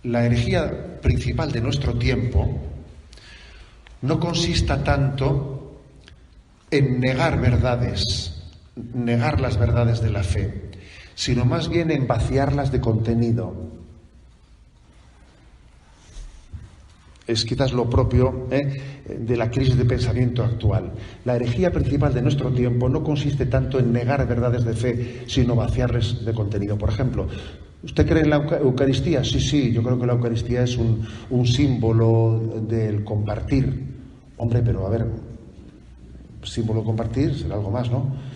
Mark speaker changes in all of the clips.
Speaker 1: la herejía principal de nuestro tiempo no consista tanto en negar verdades, negar las verdades de la fe, sino más bien en vaciarlas de contenido. Es quizás lo propio de la crisis de pensamiento actual. La herejía principal de nuestro tiempo no consiste tanto en negar verdades de fe, sino vaciarles de contenido. Por ejemplo, ¿usted cree en la Eucaristía? Sí, yo creo que la Eucaristía es un símbolo del compartir. Hombre, pero a ver, símbolo de compartir será algo más, ¿no?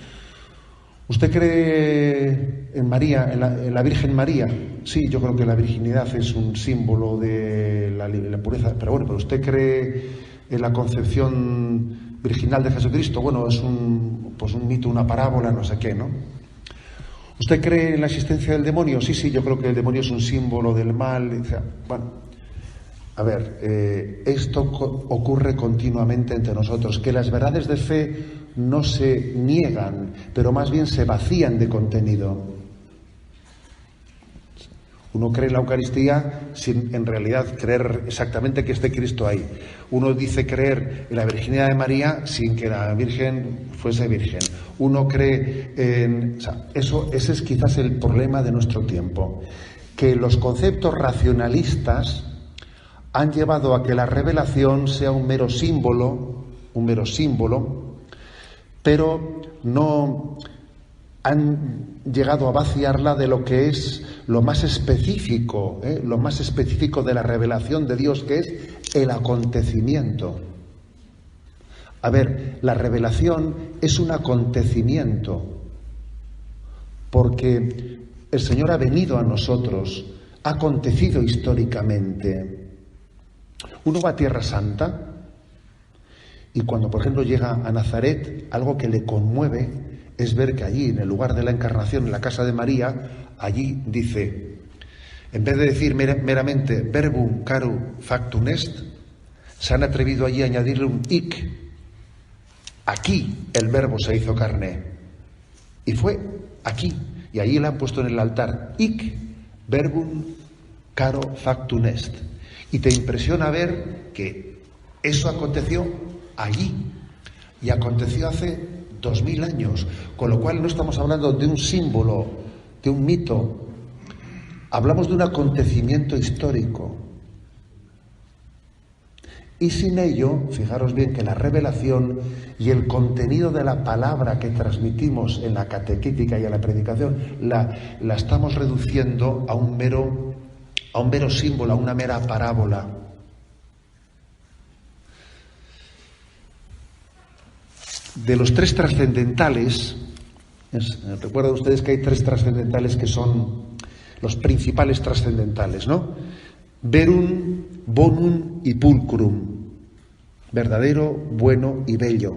Speaker 1: ¿Usted cree en María, en la Virgen María? Sí, yo creo que la virginidad es un símbolo de la pureza. Pero bueno, ¿pero usted cree en la concepción virginal de Jesucristo? Bueno, es un mito, una parábola, no sé qué, ¿no? ¿Usted cree en la existencia del demonio? Sí, yo creo que el demonio es un símbolo del mal. Bueno, a ver, esto ocurre continuamente entre nosotros, que las verdades de fe no se niegan, pero más bien se vacían de contenido. Uno cree en la Eucaristía sin en realidad creer exactamente que esté Cristo ahí. Uno dice creer en la virginidad de María sin que la Virgen fuese virgen. Uno cree en... ese es quizás el problema de nuestro tiempo, que los conceptos racionalistas han llevado a que la revelación sea un mero símbolo, pero no han llegado a vaciarla de lo que es lo más específico de la revelación de Dios, que es el acontecimiento. A ver, la revelación es un acontecimiento, porque el Señor ha venido a nosotros, ha acontecido históricamente. Uno va a Tierra Santa y cuando, por ejemplo, llega a Nazaret, algo que le conmueve es ver que allí, en el lugar de la Encarnación, en la casa de María, allí dice, en vez de decir meramente verbum caro factum est, se han atrevido allí a añadirle un hic. Aquí el verbo se hizo carne. Y fue aquí. Y allí le han puesto en el altar hic verbum caro factum est. Y te impresiona ver que eso aconteció allí. Y aconteció hace 2000 años. Con lo cual no estamos hablando de un símbolo, de un mito. Hablamos de un acontecimiento histórico. Y sin ello, fijaros bien que la revelación y el contenido de la palabra que transmitimos en la catequética y en la predicación, la estamos reduciendo a un mero símbolo, a una mera parábola. De los tres trascendentales, recuerdan ustedes que hay tres trascendentales que son los principales trascendentales, ¿no? Verum, bonum y pulcrum, verdadero, bueno y bello.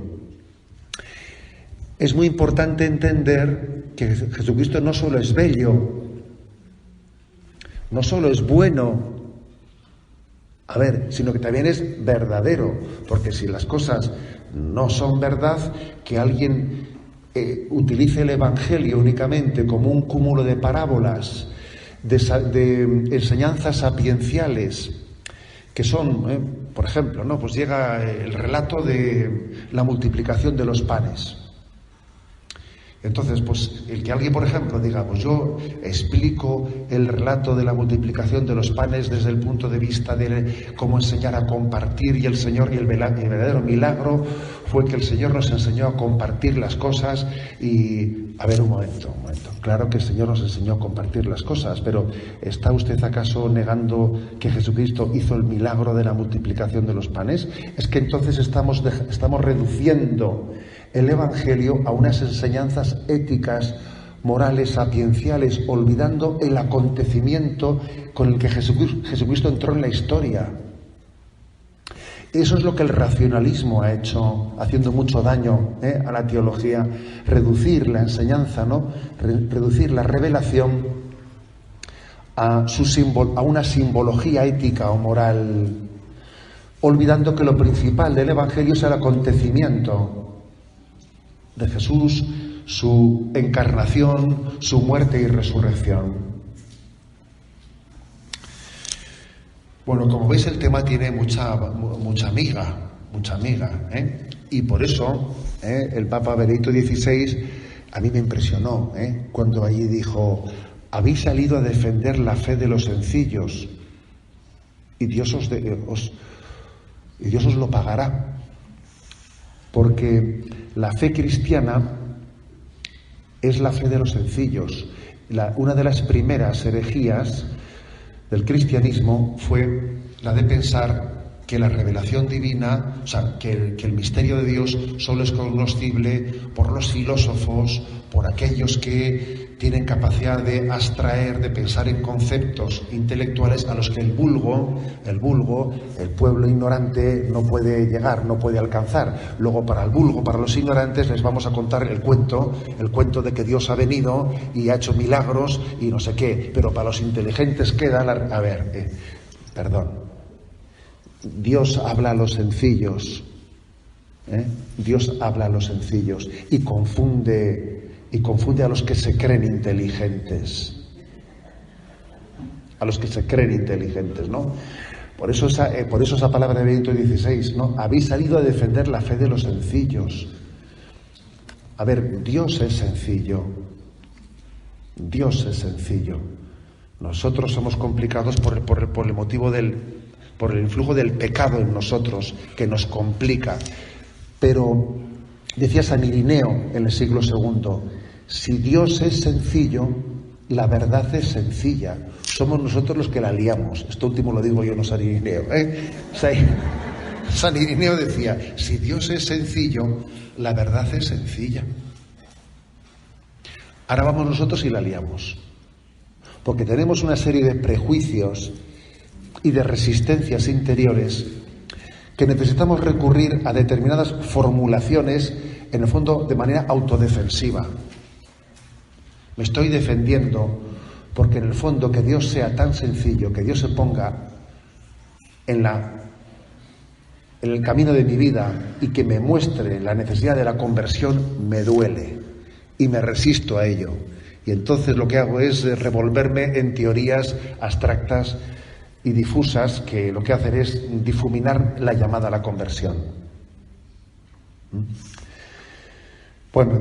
Speaker 1: Es muy importante entender que Jesucristo no solo es bello, no solo es bueno, sino que también es verdadero, porque si las cosas no son verdad, que alguien utilice el Evangelio únicamente como un cúmulo de parábolas, de enseñanzas sapienciales, que son, por ejemplo, ¿no? Pues llega el relato de la multiplicación de los panes. Entonces, pues el que alguien, por ejemplo, diga, pues yo explico el relato de la multiplicación de los panes desde el punto de vista de cómo enseñar a compartir, y el Señor, y el verdadero milagro fue que el Señor nos enseñó a compartir las cosas. Y, a ver, un momento, claro que el Señor nos enseñó a compartir las cosas, pero ¿está usted acaso negando que Jesucristo hizo el milagro de la multiplicación de los panes? Es que entonces estamos reduciendo el Evangelio a unas enseñanzas éticas, morales, sapienciales, olvidando el acontecimiento con el que Jesucristo entró en la historia. Eso es lo que el racionalismo ha hecho, haciendo mucho daño a la teología, reducir la enseñanza, ¿no? Reducir la revelación a una simbología ética o moral, olvidando que lo principal del Evangelio es el acontecimiento de Jesús, su encarnación, su muerte y resurrección. Bueno, como veis, el tema tiene mucha miga, ¿eh? Y por eso el Papa Benedicto XVI a mí me impresionó, cuando allí dijo: habéis salido a defender la fe de los sencillos y Dios os lo pagará. Porque la fe cristiana es la fe de los sencillos. Una de las primeras herejías del cristianismo fue la de pensar que la revelación divina, o sea, que el misterio de Dios solo es cognoscible por los filósofos, por aquellos que tienen capacidad de abstraer, de pensar en conceptos intelectuales a los que el vulgo, el pueblo ignorante, no puede llegar, no puede alcanzar. Luego, para el vulgo, para los ignorantes, les vamos a contar el cuento de que Dios ha venido y ha hecho milagros y no sé qué. Pero para los inteligentes queda Dios habla a los sencillos, Dios habla a los sencillos y confunde a los que se creen inteligentes. A los que se creen inteligentes, ¿no? Por eso esa palabra de Benedicto XVI, ¿no? Habéis salido a defender la fe de los sencillos. A ver, Dios es sencillo. Dios es sencillo. Nosotros somos complicados por el motivo por el influjo del pecado en nosotros, que nos complica. Pero decía San Irineo en el siglo II: si Dios es sencillo, la verdad es sencilla. Somos nosotros los que la liamos. Esto último lo digo yo, no San Irineo, San Irineo decía: si Dios es sencillo, la verdad es sencilla. Ahora vamos nosotros y la liamos, porque tenemos una serie de prejuicios y de resistencias interiores que necesitamos recurrir a determinadas formulaciones, en el fondo de manera autodefensiva. Me estoy defendiendo porque en el fondo que Dios sea tan sencillo, que Dios se ponga en el camino de mi vida y que me muestre la necesidad de la conversión, me duele y me resisto a ello. Y entonces lo que hago es revolverme en teorías abstractas y difusas que lo que hacen es difuminar la llamada a la conversión. Bueno,